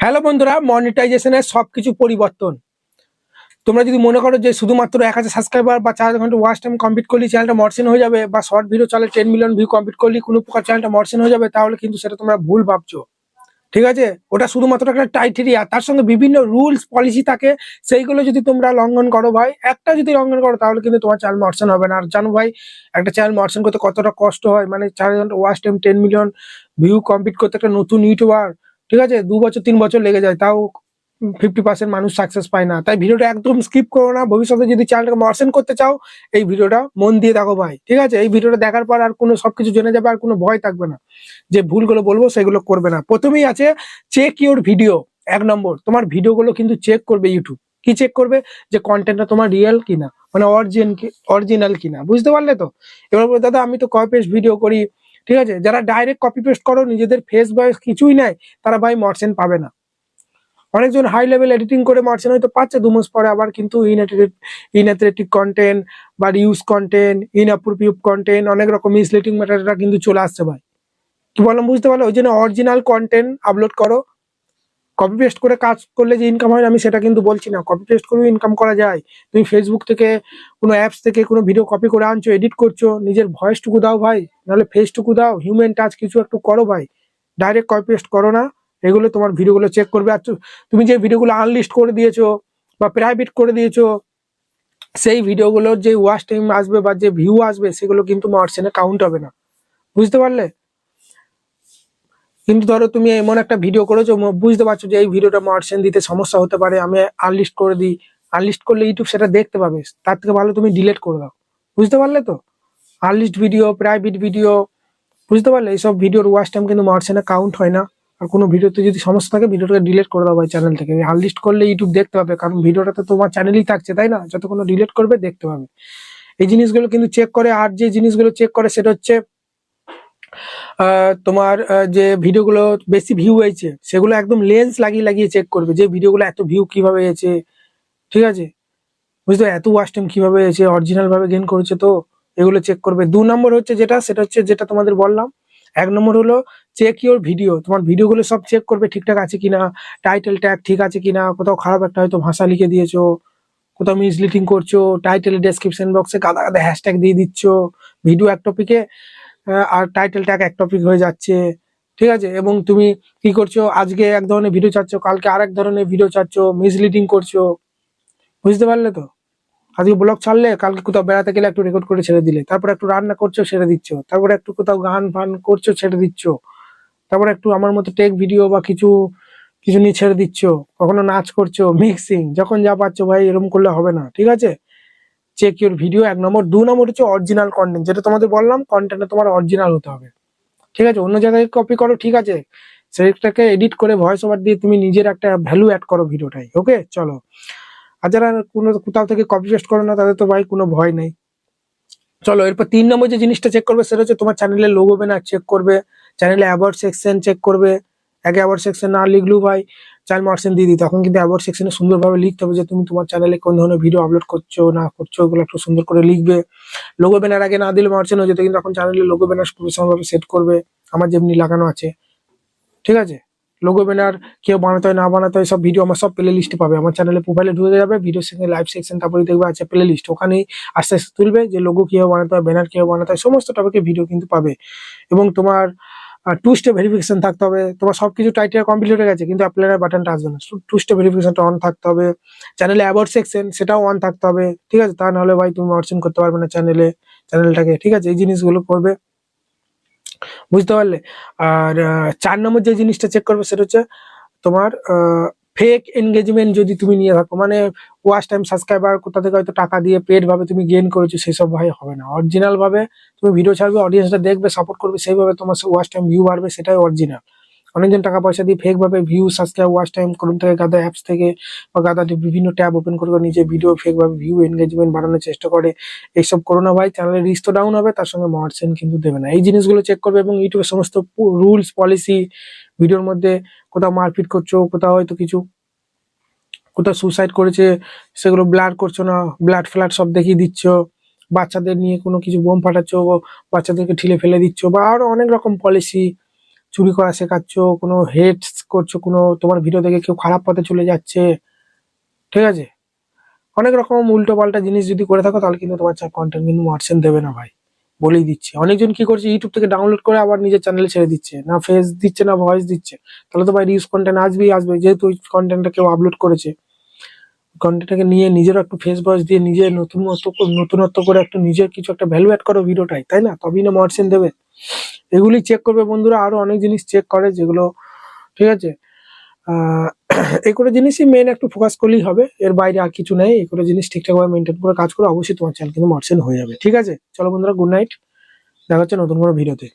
Hello বন্ধুরা, মনিটাইজেশনের সবকিছু পরিবর্তন। তোমরা যদি মনে করো যে শুধুমাত্র 1000 সাবস্ক্রাইবার বা 4 ঘন্টা ওয়াচ টাইম কমপ্লিট করলে চ্যানেলটা মর্সেন হয়ে যাবে, বা শর্ট ভিডিও চলে 10 মিলিয়ন ভিউ কমপ্লিট করলে কোনো প্রকার চ্যানেলটা মর্সেন হয়ে যাবে, তাহলে কিন্তু সেটা তোমরা ভুল ভাবছো। ঠিক আছে, ওটা শুধুমাত্র একটা টাইটেরিয়া, তার সঙ্গে বিভিন্ন রুলস পলিসি থাকে। সেইগুলো যদি তোমরা লঙ্ঘন করো ভাই, একটা যদি লঙ্ঘন করো, তাহলে কিন্তু তোমার চ্যানেল মর্সেন হবে না। আর জানো ভাই, একটা চ্যানেল মর্সেন করতে কতটা কষ্ট হয়, মানে 4 ঘন্টা watch time 10 million view complete করতে একটা নতুন ইউটিউবার, ঠিক আছে, 2 বছর 3 বছর লেগে যায়, তাও 50% মানুষ সাকসেস পায় না। তাই ভিডিওটা একদম স্কিপ করো না। ভবিষ্যতে যদি চ্যানেলটাকে মর্সেন করতে চাও, এই ভিডিওটা মন দিয়ে দেখো ভাই, ঠিক আছে। এই ভিডিওটা দেখার পর আর কোনো সবকিছু জেনে যাবে, আর কোনো ভয় থাকবে না যে ভুলগুলো বলবো সেগুলো করবে না। প্রথমেই আছে চেক ইউর ভিডিও। 1 নম্বর, তোমার ভিডিওগুলো কিন্তু চেক করবে ইউটিউব। কি চেক করবে? যে কন্টেন্টটা তোমার রিয়েল কিনা, মানে অরিজিনাল কিনা। বুঝতে পারলে তো? এবার বলো, দাদা আমি তো কপি পেস্ট ভিডিও করি। ঠিক আছে, যারা ডাইরেক্ট কপি পেস্ট করো, নিজেদের ফেস বয়স কিছুই নাই, তারা ভাই মর্সেন পাবে না। অনেকজন হাই লেভেল এডিটিং করে মারছেন, হয়তো পাচ্ছে 2 মাস পরে, আবার কিন্তু ইনঅ্যাথলেটিক কন্টেন্ট বা রিউজ কন্টেন্ট, ইনঅ্যাপ্রোপ্রিয়েট কন্টেন্ট, অনেক রকম মিসলিডিং ম্যাটারটা কিন্তু চলে আসছে ভাই। কি বললাম বুঝতে পারলে? ওই জন্য অরিজিনাল কন্টেন্ট আপলোড করো। কপি পেস্ট করে কাজ করলে যে ইনকাম হয়, আমি সেটা কিন্তু বলছি না, কপি পেস্ট করেও ইনকাম করা যায়। তুমি ফেসবুক থেকে, কোনো অ্যাপস থেকে কোনো ভিডিও কপি করে আনছো, এডিট করছো, নিজের ভয়েসটুকু দাও ভাই, নাহলে ফেসটুকু দাও, হিউম্যান টাচ কিছু একটু করো ভাই। ডাইরেক্ট কপি পেস্ট করো না। এগুলো তোমার ভিডিওগুলো চেক করবে। আর তুমি যে ভিডিওগুলো আনলিস্ট করে দিয়েছো বা প্রাইভেট করে দিয়েছো, সেই ভিডিওগুলোর যে ওয়াচ টাইম আসবে বা যে ভিউ আসবে, সেগুলো কিন্তু মার্সেনে কাউন্ট হবে না। বুঝতে পারলে? কিন্তু ধরো তুমি এমন একটা ভিডিও করেছো, বুঝতে পারছো যে এই ভিডিওটা মার্সেন দিতে সমস্যা হতে পারে, আমি আনলিস্ট করে দিই। আনলিস্ট করলে ইউটিউব সেটা দেখতে পাবে, তার থেকে ভালো তুমি ডিলিট করে দাও। বুঝতে পারলে তো? আনলিস্ট ভিডিও, প্রাইভেট ভিডিও, বুঝতে পারলে, এইসব ভিডিওর ওয়াচ টাইম কিন্তু মার্সেনে কাউন্ট হয় না। আর কোনো ভিডিওতে যদি সমস্যা থাকে, ভিডিওটাকে ডিলিট করে দাও ভাই চ্যানেল থেকে। আনলিস্ট করলে ইউটিউব দেখতে পাবে, কারণ ভিডিওটা তো তোমার চ্যানেলেই থাকছে, তাই না? যতক্ষণ ডিলিট করবে দেখতে পাবে। এই জিনিসগুলো কিন্তু চেক করে। আর যে জিনিসগুলো চেক করে সেটা হচ্ছে তোমার যে ভিডিওগুলো বেশি ভিউ হয়েছে, সেগুলো একদম লেন্স লাগিয়ে লাগিয়ে চেক করবে, যে ভিডিওগুলো এত ভিউ কিভাবে হয়েছে। ঠিক আছে, বুঝতে এত ওয়াচ টাইম কিভাবে হয়েছে, অরিজিনাল ভাবে গেইন করেছে তো, এগুলো চেক করবে। 2 নম্বর হচ্ছে যেটা, সেটা হচ্ছে যেটা তোমাদের বললাম। 1 নম্বর হলো চেক ইউর ভিডিও। তোমার ভিডিওগুলো সব চেক করবে ঠিকঠাক আছে কিনা, টাইটেল ট্যাগ ঠিক আছে কিনা, কোথাও খারাপ একটা হয়তো ভাষা লিখে দিয়েছো, কোথাও মিসলিডিং করছো, টাইটেল ডেসক্রিপশন বক্সে গাদা গাদা হ্যাশট্যাগ দিয়ে দিচ্ছ, ভিডিও এক টপিকে আর টাইটেল ট্যাগ এক টপিক হয়ে যাচ্ছে। ঠিক আছে, এবং তুমি কি করছো, আজকে এক ধরনের ভিডিও চাচ্ছ, কালকে আরেক ধরনের ভিডিও চাচ্ছ, মিসলিডিং করছো। বুঝতে পারলে তো? আজকে ব্লগ ছাড়লে, কালকে কোথাও বেড়াতে গেলে একটু রেকর্ড করে ছেড়ে দিলে, তারপর একটু রান্না করছো ছেড়ে দিচ্ছ, তারপর একটু কোথাও গান ফান করছো ছেড়ে দিচ্ছ, তারপর একটু আমার মতো টেক ভিডিও বা কিছু কিছু নিয়ে ছেড়ে দিচ্ছ, কখনো নাচ করছো, মিক্সিং, যখন যা পাচ্ছ ভাই, এরকম করলে হবে না। ঠিক আছে, চেক ইউর ভিডিও 1 নম্বর। 2 নম্বর হচ্ছে অরিজিনাল কন্টেন্ট, যেটা তোমাদের বললাম, কন্টেন্টটা তোমার অরিজিনাল হতে হবে। ঠিক আছে, অন্য জায়গায় কপি করো, ঠিক আছে, সেটাকে এডিট করে ভয়েস ওভার দিয়ে তুমি নিজের একটা ভ্যালু অ্যাড করো ভিডিওটাই। ওকে, চলো। আর যারা কোনো কোথাও থেকে কপি পেস্ট করো না, তাদের তো ভাই কোনো ভয় নেই। চলো, এরপর 3 নম্বর যে জিনিসটা চেক করবে, সেটা হচ্ছে তোমার চ্যানেলের লোগো ব্যানার চেক করবে, চ্যানেলে অ্যাবাউট সেকশন চেক করবে। আগে অ্যাবাউট সেকশন না লিখলেও ভাই চ্যানেল মার্সেন দিয়ে দিই, তখন কিন্তু অ্যাবাউট সেকশনে সুন্দরভাবে লিখতে হবে যে তুমি তোমার চ্যানেলে কোন ধরনের ভিডিও আপলোড করছো না করছো, ওগুলো একটু সুন্দর করে লিখবে। লোগো ব্যানার আগে না দিলে মার্সেন হয়ে যেত, কিন্তু এখন চ্যানেলে লোগো ব্যানার প্রফেশনাল ভাবে সেট করবে, আমার যেমনি লাগানো আছে। ঠিক আছে, লোগো ব্যানার কেউ বানাতে হয় না বানাতে হয়, সব ভিডিও আমার সব প্লে লিস্টে পাবে। আমার চ্যানেলে প্রোফাইলে ঢুকে যাবে, ভিডিও সেকশন, লাইভ সেকশন, তারপরে দেখবে আছে প্লে লিস্ট, ওখানেই আস্তে আস্তে তুলবে যে লোগো কিভাবে বানাতে হয়, ব্যানার কিভাবে বানাতে হয়, সমস্ত টপিকের ভিডিও কিন্তু পাবে। এবং তোমার 2 স্টেপ ভেরিফিকেশন থাকতে হবে। তোমার সবকিছু টাইটেল কমপ্লিট হয়ে গেছে, কিন্তু অ্যাপ্লাই বাটনটা আসবে না, 2 স্টেপ ভেরিফিকেশনটা অন থাকতে হবে। চ্যানেলে অ্যাবাউট সেকশন, সেটাও অন থাকতে হবে। ঠিক আছে, তা নাহলে ভাই তুমি অর্জন করতে পারবে না চ্যানেলটাকে। ঠিক আছে, এই জিনিসগুলো করবে। বুঝতে পারলে? আর 4 নম্বর যে জিনিসটা চেক করবে, সেটা হচ্ছে তোমার ফেক এনগেজমেন্ট যদি তুমি নিয়ে থাকো, মানে ওয়াচ টাইম, সাবস্ক্রাইবার কোথা থেকে হয়তো টাকা দিয়ে পেড ভাবে তুমি গেইন করেছো, সেসব ভাই হবে না। অরিজিনাল ভাবে তুমি ভিডিও ছাড়বে, অডিয়েন্সটা দেখবে, সাপোর্ট করবে, সেইভাবে তোমার ওয়াচ টাইম, ভিউ বাড়বে, সেটাই অরিজিনাল। অনেকজন টাকা পয়সা দিয়ে ফেক ভাবে ভিউ, সাবস্ক্রাইব, ওয়াচ টাইম করুন থেকে গাদা অ্যাপস থেকে বা গাদা বিভিন্ন ট্যাব ওপেন করে নিজে ভিডিও ফেক ভাবে ভিউ, এনগেজমেন্ট বাড়ানোর চেষ্টা করে। এইসব করো না ভাই, চ্যানেলের রিচ তো ডাউন হবে, তার সঙ্গে মার্সেন কিন্তু দেবে না। এই জিনিসগুলো চেক করবে। এবং ইউটিউবের সমস্ত রুলস পলিসি, ভিডিওর মধ্যে কোথাও মারপিট করছো, কোথাও হয়তো কিছু, কোথাও সুসাইড করেছে, সেগুলো ব্লার করছো না, ব্লাড ফ্লাড সব দেখিয়ে দিচ্ছ, বাচ্চাদের নিয়ে কোনো কিছু বোম ফাটাচ্ছ, বাচ্চাদেরকে ঠিলে ফেলে দিচ্ছ, বা আরো অনেক রকম পলিসি, চুরি করা শেখাচ্ছ, কোনো হেট করছো, কোনো তোমার ভিডিও দেখে কেউ খারাপ পথে চলে যাচ্ছে, ঠিক আছে, অনেক রকম উল্টো পাল্টা জিনিস যদি করে থাকো তাহলে কিন্তু তোমার কন্টেন্ট কিন্তু মার্চেন্ট দেবে না ভাই, বলেই দিচ্ছি। অনেকজন কি করছে, ইউটিউব থেকে ডাউনলোড করে আবার নিজের চ্যানেলে ছেড়ে দিচ্ছে, না ফেস দিচ্ছে না ভয়েস দিচ্ছে, তাহলে তো ভাই রিউজ কন্টেন্ট আসবে, যেহেতু ওই কন্টেন্টটা কেউ আপলোড করেছে, কন্টেন্টটাকে নিয়ে নিজেরও একটু ফেস ভয়েস দিয়ে নিজের নতুনত্ব করে একটু নিজের কিছু একটা ভ্যালু অ্যাড করো ভিডিওটাই, তাই না, তবেই না মার্চেন্ট দেবে। এগুলি চেক করবে বন্ধুরা, আরো অনেক জিনিস চেক করে যেগুলো, ঠিক আছে। আহ এই করে জিনিসই মেন একটু ফোকাস করলেই হবে, এর বাইরে আর কিছু নেই। এই করে জিনিস ঠিকঠাক ভাবে মেনটেন করে কাজ করে অবশ্যই তোমার চ্যানেল কিন্তু মার্চেন্ট হয়ে যাবে। ঠিক আছে, চলো বন্ধুরা, গুড নাইট, দেখা হচ্ছে নতুন কোনো ভিডিওতে।